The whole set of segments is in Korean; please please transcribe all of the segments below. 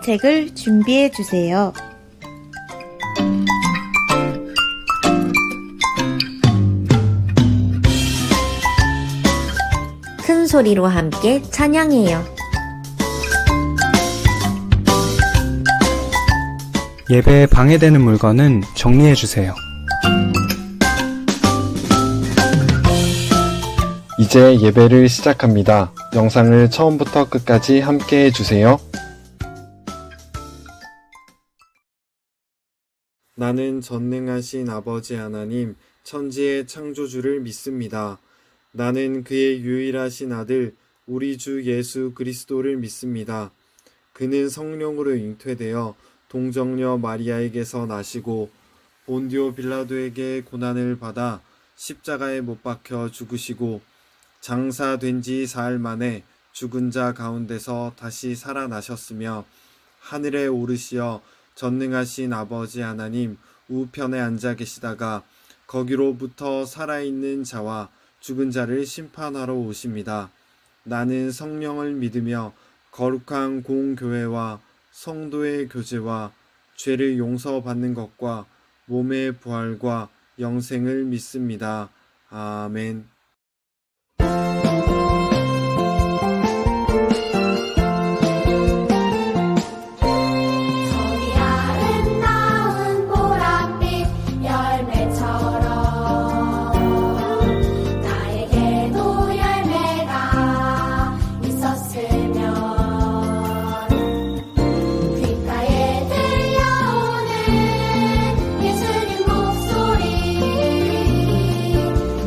책을 준비해 주세요. 큰 소리로 함께 찬양해요. 예배에 방해되는 물건은 정리해 주세요. 이제 예배를 시작합니다. 영상을 처음부터 끝까지 함께 해주세요. 나는 전능하신 아버지 하나님, 천지의 창조주를 믿습니다. 나는 그의 유일하신 아들, 우리 주 예수 그리스도를 믿습니다. 그는 성령으로 잉태되어 동정녀 마리아에게서 나시고 본디오 빌라도에게 고난을 받아 십자가에 못 박혀 죽으시고 장사된 지 사흘 만에 죽은 자 가운데서 다시 살아나셨으며 하늘에 오르시어 전능하신 아버지 하나님 우편에 앉아 계시다가 거기로부터 살아있는 자와 죽은 자를 심판하러 오십니다. 나는 성령을 믿으며 거룩한 공교회와 성도의 교제와 죄를 용서받는 것과 몸의 부활과 영생을 믿습니다. 아멘. 예수님 목소리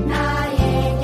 나의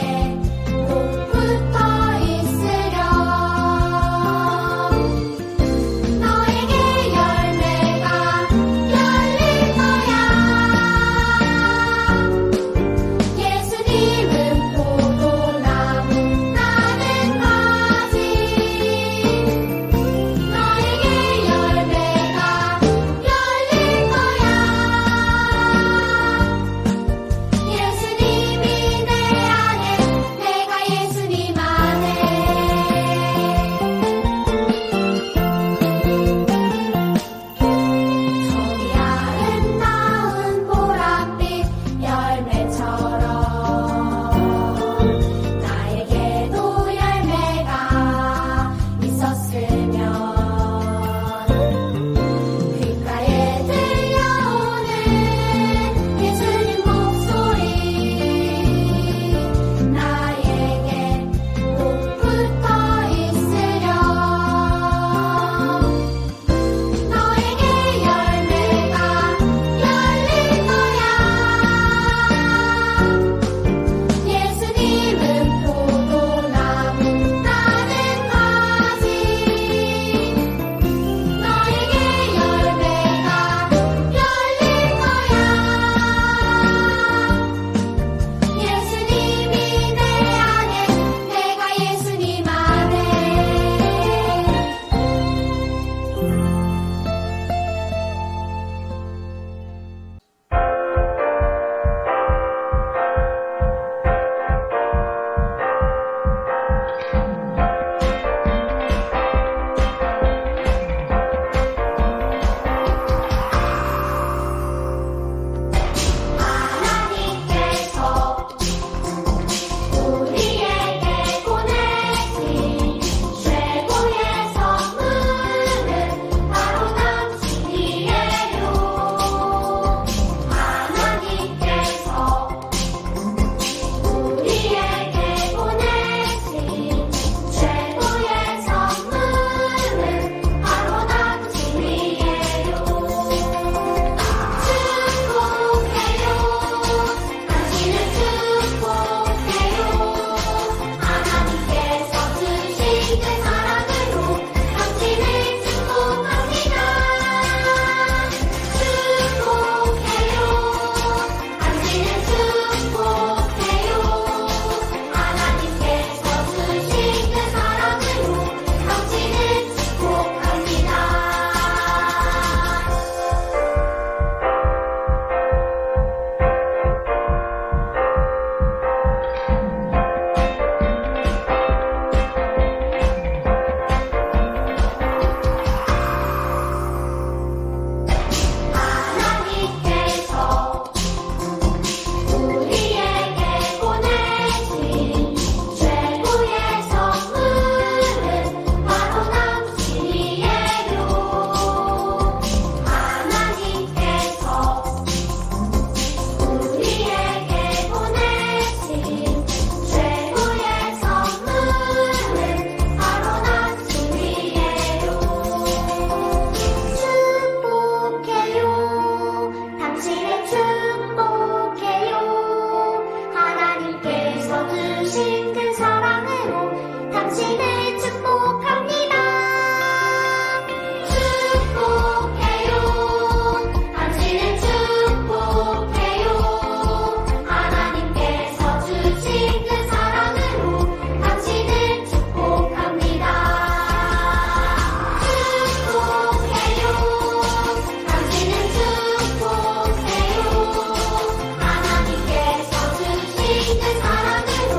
있는 사랑으로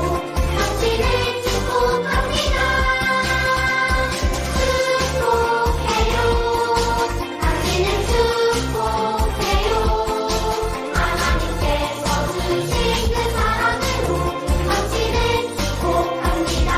당신을 축복합니다. 축복해요. 당신을 축복해요. 하나님께서 주신 그 사랑으로 당신을 축복합니다.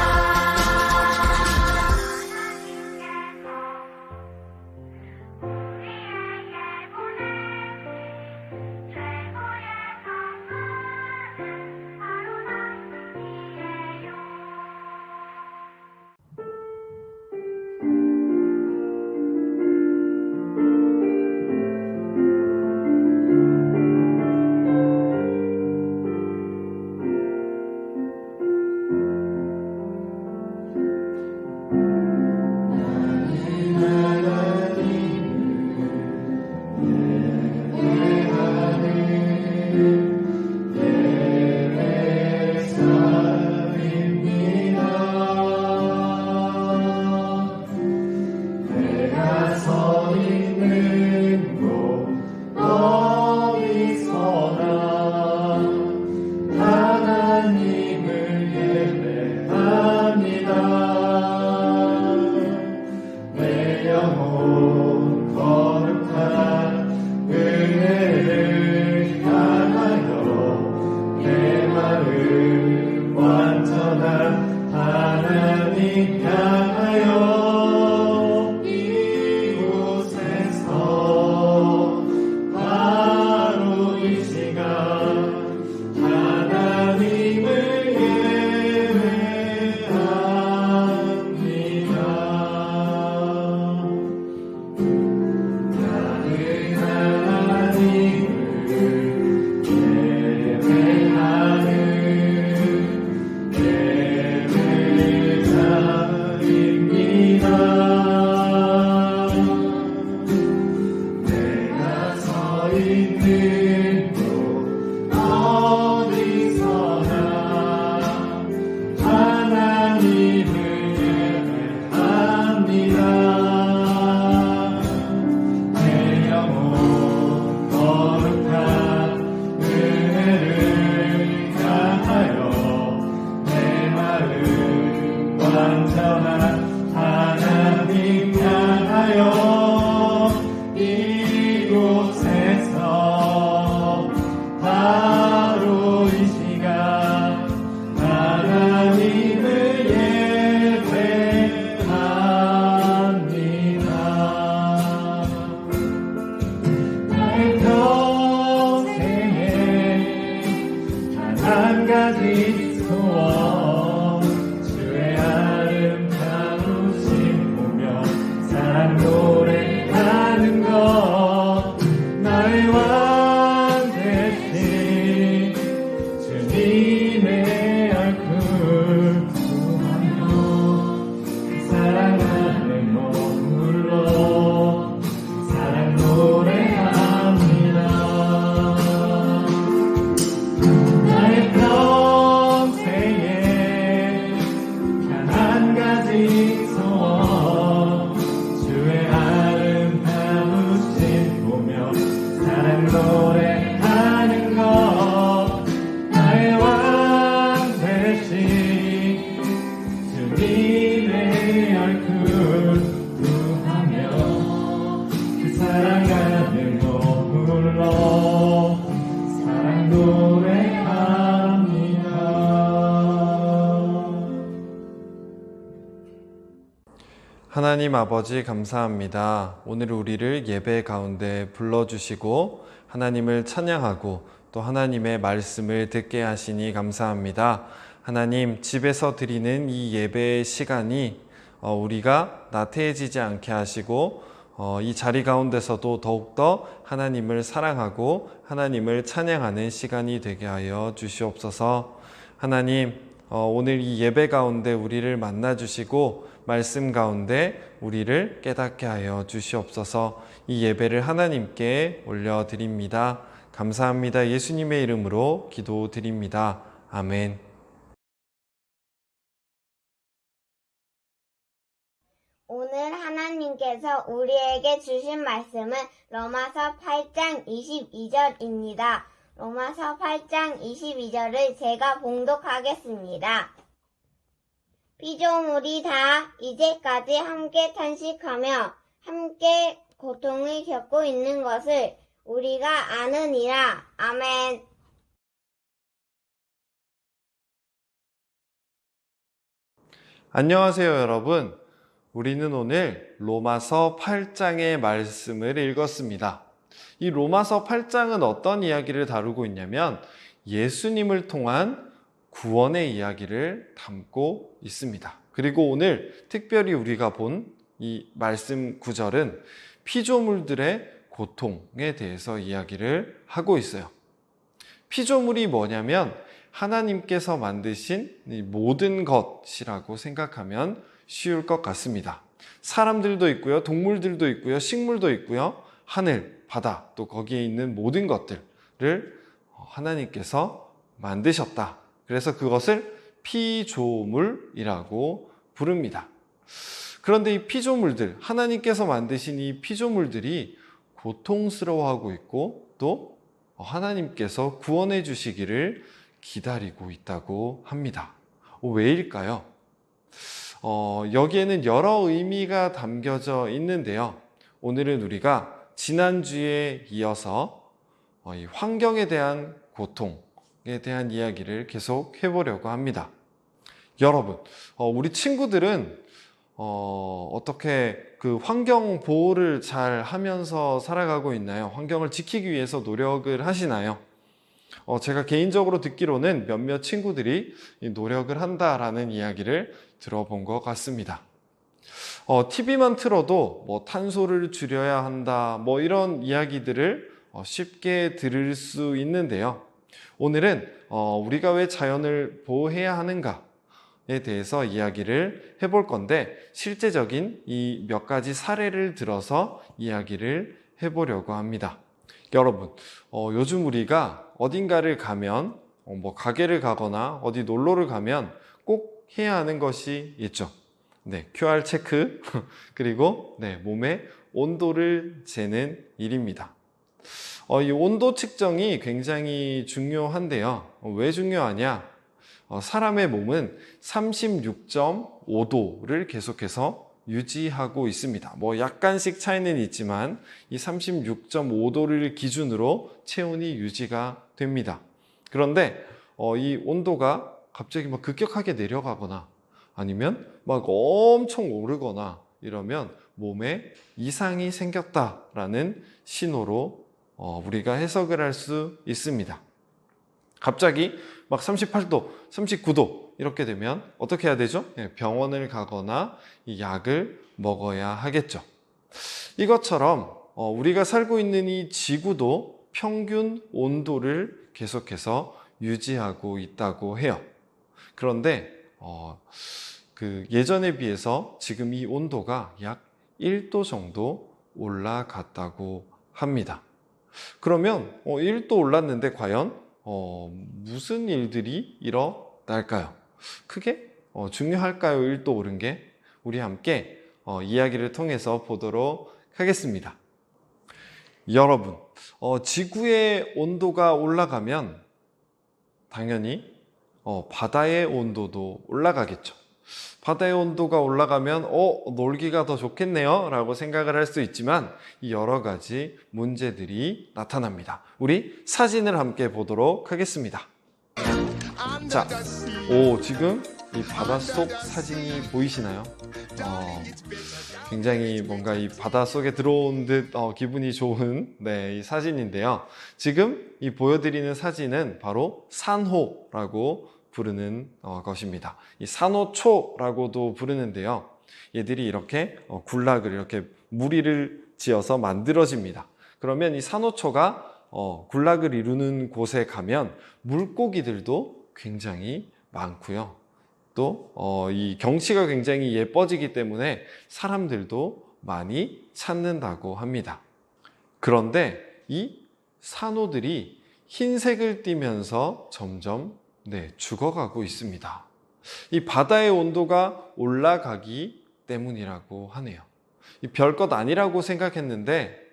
하나님 아버지 감사합니다. 오늘 우리를 예배 가운데 불러주시고 하나님을 찬양하고 또 하나님의 말씀을 듣게 하시니 감사합니다. 하나님, 집에서 드리는 이 예배의 시간이 우리가 나태해지지 않게 하시고 이 자리 가운데서도 더욱더 하나님을 사랑하고 하나님을 찬양하는 시간이 되게 하여 주시옵소서. 하나님, 오늘 이 예배 가운데 우리를 만나주시고 말씀 가운데 우리를 깨닫게 하여 주시옵소서. 이 예배를 하나님께 올려드립니다. 감사합니다. 예수님의 이름으로 기도드립니다. 아멘. 오늘 하나님께서 우리에게 주신 말씀은 로마서 8장 22절입니다. 로마서 8장 22절을 제가 봉독하겠습니다. 피조물이 다 이제까지 함께 탄식하며 함께 고통을 겪고 있는 것을 우리가 아느니라. 아멘. 안녕하세요, 여러분. 우리는 오늘 로마서 8장의 말씀을 읽었습니다. 이 로마서 8장은 어떤 이야기를 다루고 있냐면 예수님을 통한 구원의 이야기를 담고 있습니다. 그리고 오늘 특별히 우리가 본 이 말씀 구절은 피조물들의 고통에 대해서 이야기를 하고 있어요. 피조물이 뭐냐면 하나님께서 만드신 이 모든 것이라고 생각하면 쉬울 것 같습니다. 사람들도 있고요, 동물들도 있고요, 식물도 있고요, 하늘, 바다, 또 거기에 있는 모든 것들을 하나님께서 만드셨다. 그래서 그것을 피조물이라고 부릅니다. 그런데 이 피조물들, 하나님께서 만드신 이 피조물들이 고통스러워하고 있고 또 하나님께서 구원해 주시기를 기다리고 있다고 합니다. 왜일까요? 여기에는 여러 의미가 담겨져 있는데요. 오늘은 우리가 지난주에 이어서 이 환경에 대한 고통에 대한 이야기를 계속 해보려고 합니다. 여러분, 우리 친구들은 어떻게 그 환경 보호를 잘 하면서 살아가고 있나요? 환경을 지키기 위해서 노력을 하시나요? 제가 개인적으로 듣기로는 몇몇 친구들이 노력을 한다라는 이야기를 들어본 것 같습니다. TV만 틀어도 뭐 탄소를 줄여야 한다, 뭐 이런 이야기들을 쉽게 들을 수 있는데요. 오늘은 우리가 왜 자연을 보호해야 하는가에 대해서 이야기를 해볼 건데 실제적인 이 몇 가지 사례를 들어서 이야기를 해보려고 합니다. 여러분, 요즘 우리가 어딘가를 가면 뭐 가게를 가거나 어디 놀러를 가면 꼭 해야 하는 것이 있죠. 네, QR 체크 그리고 몸의 온도를 재는 일입니다. 이 온도 측정이 굉장히 중요한데요. 왜 중요하냐? 사람의 몸은 36.5도를 계속해서 유지하고 있습니다. 뭐 약간씩 차이는 있지만 이 36.5도를 기준으로 체온이 유지가 됩니다. 그런데 이 온도가 갑자기 막 급격하게 내려가거나 아니면 막 엄청 오르거나 이러면 몸에 이상이 생겼다라는 신호로 우리가 해석을 할 수 있습니다. 갑자기 막 38도, 39도 이렇게 되면 어떻게 해야 되죠? 병원을 가거나 이 약을 먹어야 하겠죠. 이것처럼 우리가 살고 있는 이 지구도 평균 온도를 계속해서 유지하고 있다고 해요. 그런데 그 예전에 비해서 지금 이 온도가 약 1도 정도 올라갔다고 합니다. 그러면 1도 올랐는데 과연 무슨 일들이 일어날까요? 크게 중요할까요? 1도 오른 게? 우리 함께 이야기를 통해서 보도록 하겠습니다. 여러분, 지구의 온도가 올라가면 당연히 바다의 온도도 올라가겠죠. 바다의 온도가 올라가면 놀기가 더 좋겠네요 라고 생각을 할 수 있지만 여러 가지 문제들이 나타납니다. 우리 사진을 함께 보도록 하겠습니다. 자, 지금 이 바닷속 사진이 보이시나요? 굉장히 뭔가 이 바닷속에 들어온 듯 기분이 좋은 이 사진인데요. 지금 이 보여드리는 사진은 바로 산호라고 부르는 것입니다. 이 산호초라고도 부르는데요. 얘들이 이렇게 군락을 이렇게 무리를 지어서 만들어집니다. 그러면 이 산호초가 군락을 이루는 곳에 가면 물고기들도 굉장히 많고요. 또 이 경치가 굉장히 예뻐지기 때문에 사람들도 많이 찾는다고 합니다. 그런데 이 산호들이 흰색을 띠면서 점점 죽어가고 있습니다. 이 바다의 온도가 올라가기 때문이라고 하네요. 별것 아니라고 생각했는데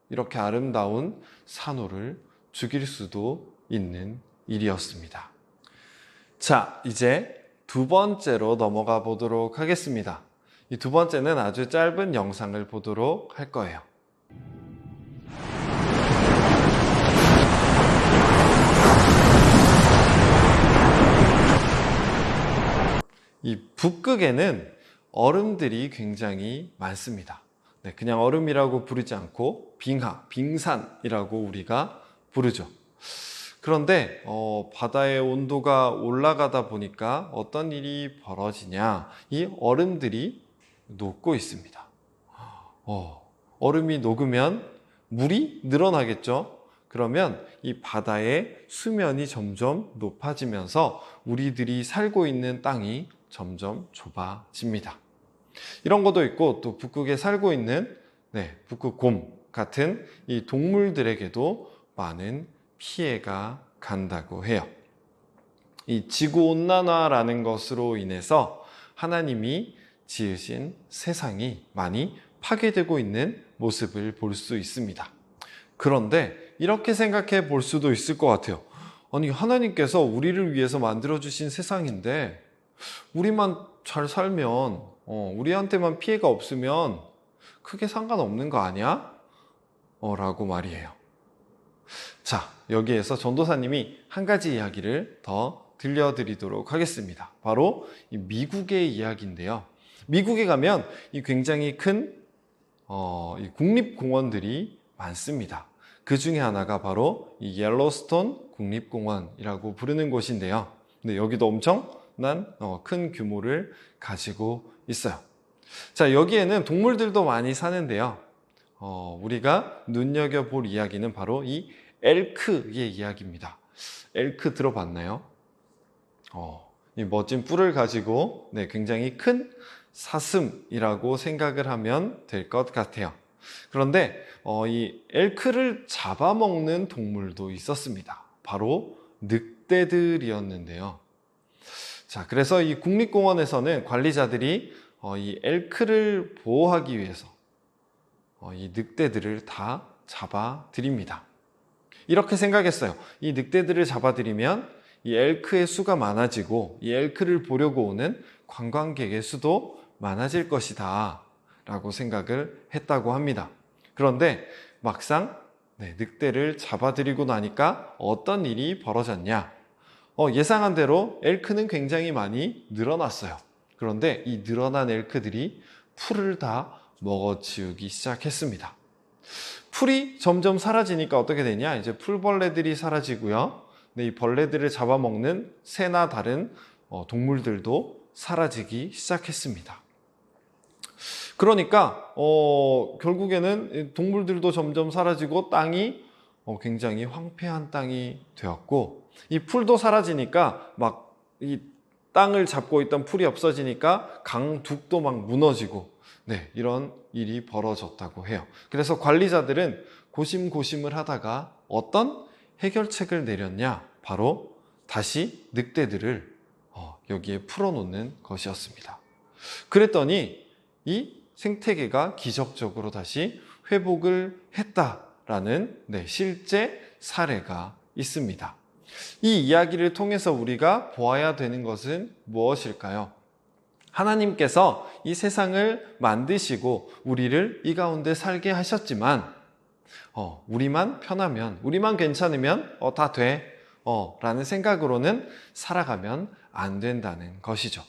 이렇게 아름다운 산호를 죽일 수도 있는 일이었습니다. 자, 이제 두 번째로 넘어가 보도록 하겠습니다. 이 두 번째는 아주 짧은 영상을 보도록 할 거예요. 이 북극에는 얼음들이 굉장히 많습니다. 네, 그냥 얼음이라고 부르지 않고 빙산이라고 우리가 부르죠. 그런데 바다의 온도가 올라가다 보니까 어떤 일이 벌어지냐, 이 얼음들이 녹고 있습니다. 얼음이 녹으면 물이 늘어나겠죠. 그러면 이 바다의 수면이 점점 높아지면서 우리들이 살고 있는 땅이 점점 좁아집니다. 이런 것도 있고, 또 북극에 살고 있는 북극곰 같은 이 동물들에게도 많은 피해가 간다고 해요. 이 지구온난화라는 것으로 인해서 하나님이 지으신 세상이 많이 파괴되고 있는 모습을 볼 수 있습니다. 그런데 이렇게 생각해 볼 수도 있을 것 같아요. 아니, 하나님께서 우리를 위해서 만들어주신 세상인데 우리만 잘 살면, 우리한테만 피해가 없으면 크게 상관없는 거 아니야? 라고 말이에요. 자, 여기에서 전도사님이 한 가지 이야기를 더 들려드리도록 하겠습니다. 바로 이 미국의 이야기인데요. 미국에 가면 이 굉장히 큰 이 국립공원들이 많습니다. 그 중에 하나가 바로 이 옐로스톤 국립공원이라고 부르는 곳인데요. 근데 여기도 엄청난 큰 규모를 가지고 있어요. 자, 여기에는 동물들도 많이 사는데요. 우리가 눈여겨볼 이야기는 바로 이 엘크의 이야기입니다. 엘크 들어봤나요? 이 멋진 뿔을 가지고 굉장히 큰 사슴이라고 생각을 하면 될 것 같아요. 그런데 이 엘크를 잡아먹는 동물도 있었습니다. 바로 늑대들이었는데요. 자, 그래서 이 국립공원에서는 관리자들이 이 엘크를 보호하기 위해서 이 늑대들을 다 잡아들입니다. 이렇게 생각했어요. 이 늑대들을 잡아들이면 이 엘크의 수가 많아지고 이 엘크를 보려고 오는 관광객의 수도 많아질 것이다 라고 생각을 했다고 합니다. 그런데 막상 늑대를 잡아들이고 나니까 어떤 일이 벌어졌냐? 예상한 대로 엘크는 굉장히 많이 늘어났어요. 그런데 이 늘어난 엘크들이 풀을 다 먹어치우기 시작했습니다. 풀이 점점 사라지니까 어떻게 되냐? 이제 풀벌레들이 사라지고요. 이 벌레들을 잡아먹는 새나 다른 동물들도 사라지기 시작했습니다. 그러니까 결국에는 동물들도 점점 사라지고 땅이 굉장히 황폐한 땅이 되었고, 이 풀도 사라지니까 막 이 땅을 잡고 있던 풀이 없어지니까 강둑도 막 무너지고 이런 일이 벌어졌다고 해요. 그래서 관리자들은 고심고심을 하다가 어떤 해결책을 내렸냐? 바로 다시 늑대들을 여기에 풀어놓는 것이었습니다. 그랬더니 이 생태계가 기적적으로 다시 회복을 했다라는 실제 사례가 있습니다. 이 이야기를 통해서 우리가 보아야 되는 것은 무엇일까요? 하나님께서 이 세상을 만드시고 우리를 이 가운데 살게 하셨지만 우리만 편하면, 우리만 괜찮으면 다 돼 라는 생각으로는 살아가면 안 된다는 것이죠.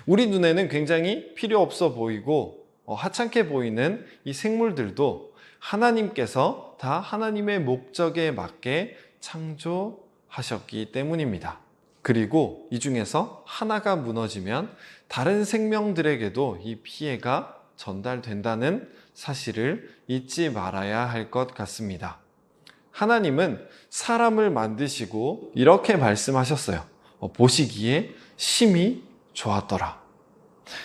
우리 눈에는 굉장히 필요 없어 보이고 하찮게 보이는 이 생물들도 하나님께서 다 하나님의 목적에 맞게 창조하셨기 때문입니다. 그리고 이 중에서 하나가 무너지면 다른 생명들에게도 이 피해가 전달된다는 사실을 잊지 말아야 할 것 같습니다. 하나님은 사람을 만드시고 이렇게 말씀하셨어요. 보시기에 심히 좋았더라.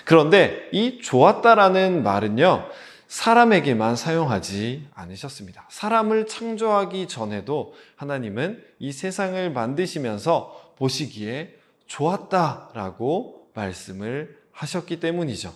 그런데 이 좋았다라는 말은요, 사람에게만 사용하지 않으셨습니다. 사람을 창조하기 전에도 하나님은 이 세상을 만드시면서 보시기에 좋았다라고 말씀을 하셨기 때문이죠.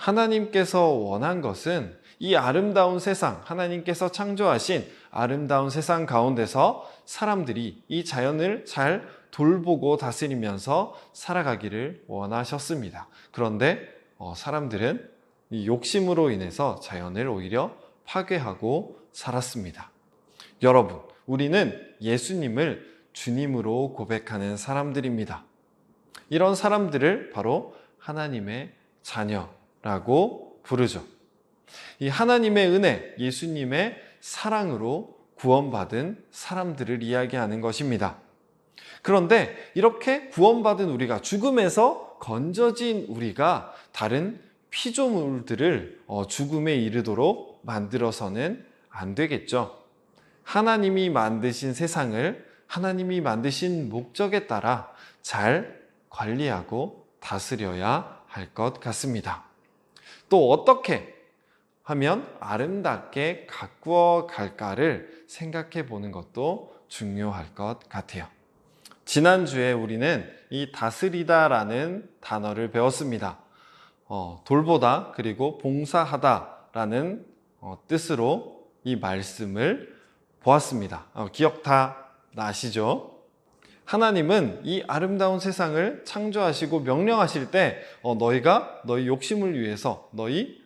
하나님께서 원한 것은 이 아름다운 세상, 하나님께서 창조하신 아름다운 세상 가운데서 사람들이 이 자연을 잘 돌보고 다스리면서 살아가기를 원하셨습니다. 그런데 사람들은 이 욕심으로 인해서 자연을 오히려 파괴하고 살았습니다. 여러분, 우리는 예수님을 주님으로 고백하는 사람들입니다. 이런 사람들을 바로 하나님의 자녀라고 부르죠. 이 하나님의 은혜, 예수님의 사랑으로 구원받은 사람들을 이야기하는 것입니다. 그런데 이렇게 구원받은 우리가, 죽음에서 건져진 우리가 다른 피조물들을 죽음에 이르도록 만들어서는 안 되겠죠. 하나님이 만드신 세상을 하나님이 만드신 목적에 따라 잘 관리하고 다스려야 할 것 같습니다. 또 어떻게 하면 아름답게 가꾸어 갈까를 생각해 보는 것도 중요할 것 같아요. 지난주에 우리는 이 다스리다라는 단어를 배웠습니다. 돌보다 그리고 봉사하다라는 뜻으로 이 말씀을 보았습니다. 기억 다 나시죠? 하나님은 이 아름다운 세상을 창조하시고 명령하실 때 너희가 너희 욕심을 위해서, 너희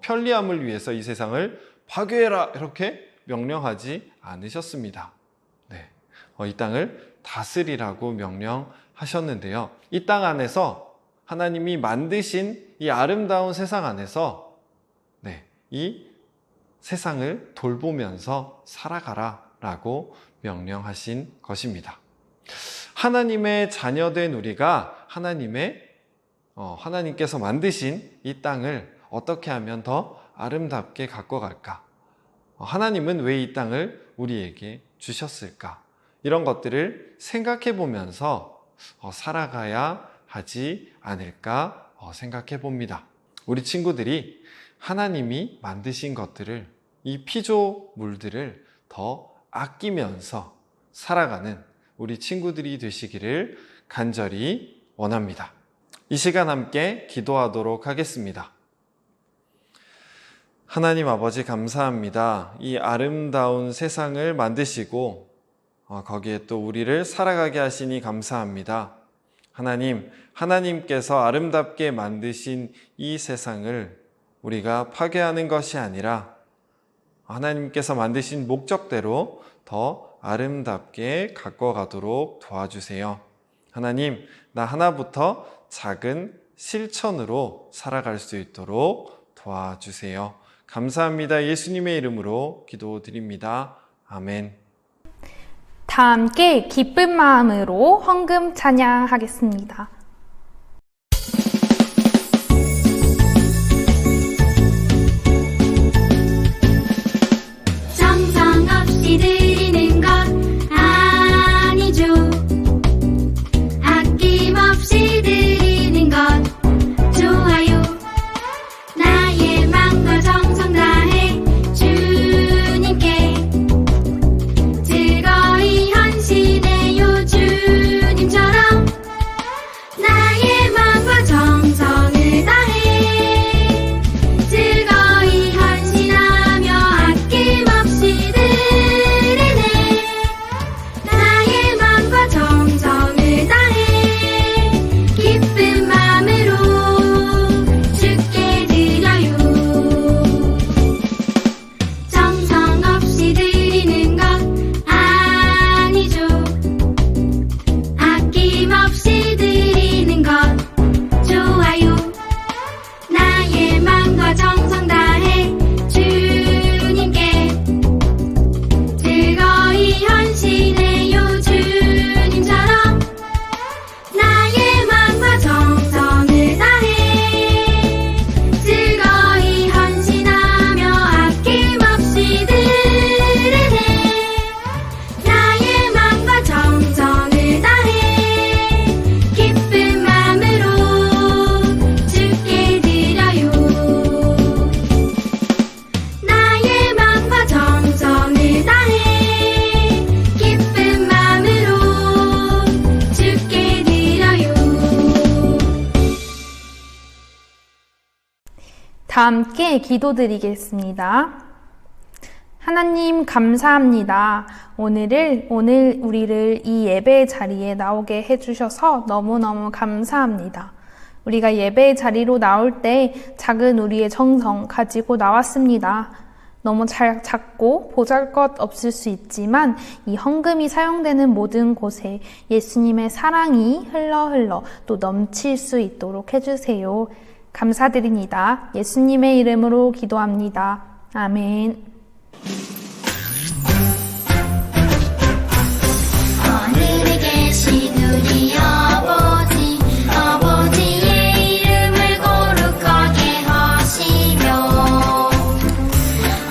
편리함을 위해서 이 세상을 파괴해라 이렇게 명령하지 않으셨습니다. 네, 이 땅을 다스리라고 명령하셨는데요. 이 땅 안에서 하나님이 만드신 이 아름다운 세상 안에서 이 세상을 돌보면서 살아가라라고 명령하신 것입니다. 하나님의 자녀된 우리가 하나님께서 만드신 이 땅을 어떻게 하면 더 아름답게 가꿔갈까? 하나님은 왜 이 땅을 우리에게 주셨을까? 이런 것들을 생각해 보면서 살아가야 하지 않을까 생각해 봅니다. 우리 친구들이 하나님이 만드신 것들을, 이 피조물들을 더 아끼면서 살아가는 우리 친구들이 되시기를 간절히 원합니다. 이 시간 함께 기도하도록 하겠습니다. 하나님 아버지 감사합니다. 이 아름다운 세상을 만드시고 거기에 또 우리를 살아가게 하시니 감사합니다. 하나님께서 아름답게 만드신 이 세상을 우리가 파괴하는 것이 아니라 하나님께서 만드신 목적대로 더 아름답게 가꿔가도록 도와주세요. 하나님, 나 하나부터 작은 실천으로 살아갈 수 있도록 도와주세요. 감사합니다. 예수님의 이름으로 기도드립니다. 아멘. 다 함께 기쁜 마음으로 헌금 찬양하겠습니다. 정성 없이 드리는 것 아니죠. 아낌없이 드리는 것 좋아요. 나의 마음과 정성 다해 주님께 즐거이 헌신해요. 주님처럼 다 함께 기도드리겠습니다. 하나님 감사합니다. 오늘 우리를 이 예배 자리에 나오게 해주셔서 너무너무 감사합니다. 우리가 예배 자리로 나올 때 작은 우리의 정성 가지고 나왔습니다. 너무 작고 보잘것 없을 수 있지만 이 헌금이 사용되는 모든 곳에 예수님의 사랑이 흘러 또 넘칠 수 있도록 해주세요. 감사드립니다. 예수님의 이름으로 기도합니다. 아멘. 하늘에 계신 우리 아버지, 아버지의 이름을 거룩하게 하시며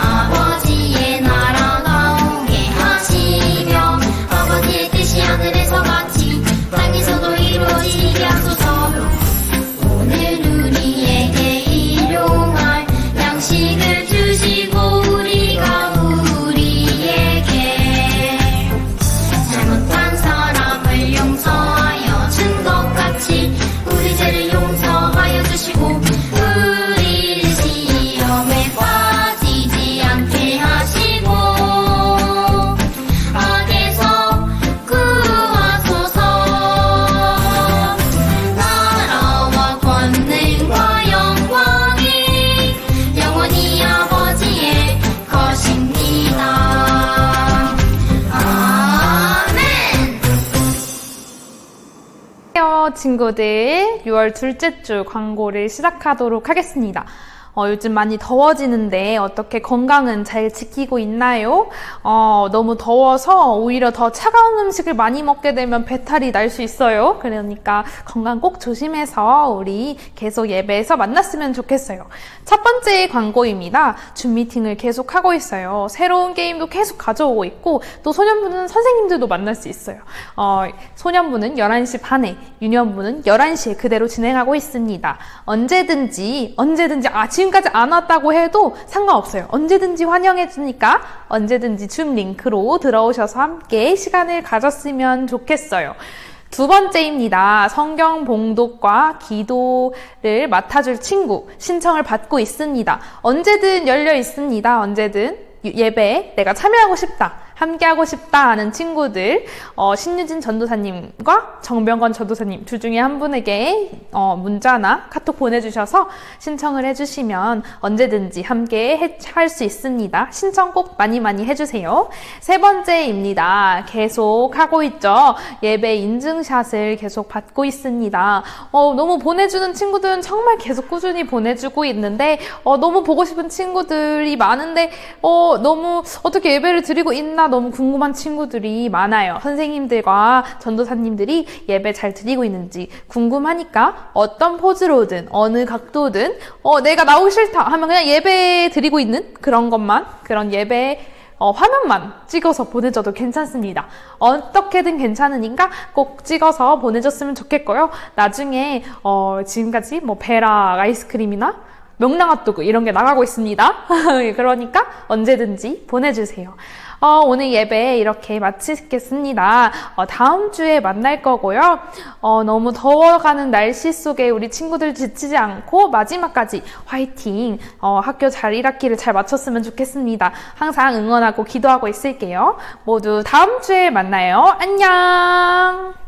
아버지의 나라가 오게 하시며 아버지의 뜻이 하늘에서 같이 땅에서도 이루어지게 하소서. 오늘 우리에게 일용할 양식을 주시고 우리가 우리에게 잘못한 사람을 용서하여 준 것 같이 우리 죄를 용서하여 주시고 우리를 시험에 빠지지 않게 하시고 악에서 구하소서. 나라와 권능과 영광이 영원히 아버지의 것입니다. 아멘. 안녕하세요, 친구들. 6월 둘째 주 광고를 시작하도록 하겠습니다. 요즘 많이 더워지는데 어떻게 건강은 잘 지키고 있나요? 너무 더워서 오히려 더 차가운 음식을 많이 먹게 되면 배탈이 날 수 있어요. 그러니까 건강 꼭 조심해서 우리 계속 예배에서 만났으면 좋겠어요. 첫 번째 광고입니다. 줌 미팅을 계속 하고 있어요. 새로운 게임도 계속 가져오고 있고 또 소년부는 선생님들도 만날 수 있어요. 소년부는 11시 반에, 유년부는 11시에 그대로 진행하고 있습니다. 언제든지 지금까지 안 왔다고 해도 상관없어요. 언제든지 환영해주니까 언제든지 줌 링크로 들어오셔서 함께 시간을 가졌으면 좋겠어요. 두 번째입니다. 성경 봉독과 기도를 맡아줄 친구 신청을 받고 있습니다. 언제든 열려 있습니다. 언제든 예배에 내가 참여하고 싶다, 함께하고 싶다 하는 친구들, 신유진 전도사님과 정병건 전도사님 둘 중에 한 분에게 문자나 카톡 보내주셔서 신청을 해주시면 언제든지 함께 할 수 있습니다. 신청 꼭 많이 해주세요. 세 번째입니다. 계속 하고 있죠. 예배 인증샷을 계속 받고 있습니다. 너무 보내주는 친구들은 정말 계속 꾸준히 보내주고 있는데 너무 보고 싶은 친구들이 많은데 너무 어떻게 예배를 드리고 있나 너무 궁금한 친구들이 많아요. 선생님들과 전도사님들이 예배 잘 드리고 있는지 궁금하니까 어떤 포즈로든 어느 각도든 내가 나오기 싫다 하면 그냥 예배 드리고 있는 그런 예배 화면만 찍어서 보내줘도 괜찮습니다. 어떻게든 괜찮으니까 꼭 찍어서 보내줬으면 좋겠고요. 나중에 지금까지 베라 아이스크림이나 명랑핫도그 이런 게 나가고 있습니다. 그러니까 언제든지 보내주세요. 오늘 예배 이렇게 마치겠습니다. 다음 주에 만날 거고요. 너무 더워가는 날씨 속에 우리 친구들 지치지 않고 마지막까지 화이팅! 학교 잘 1학기를 잘 마쳤으면 좋겠습니다. 항상 응원하고 기도하고 있을게요. 모두 다음 주에 만나요. 안녕!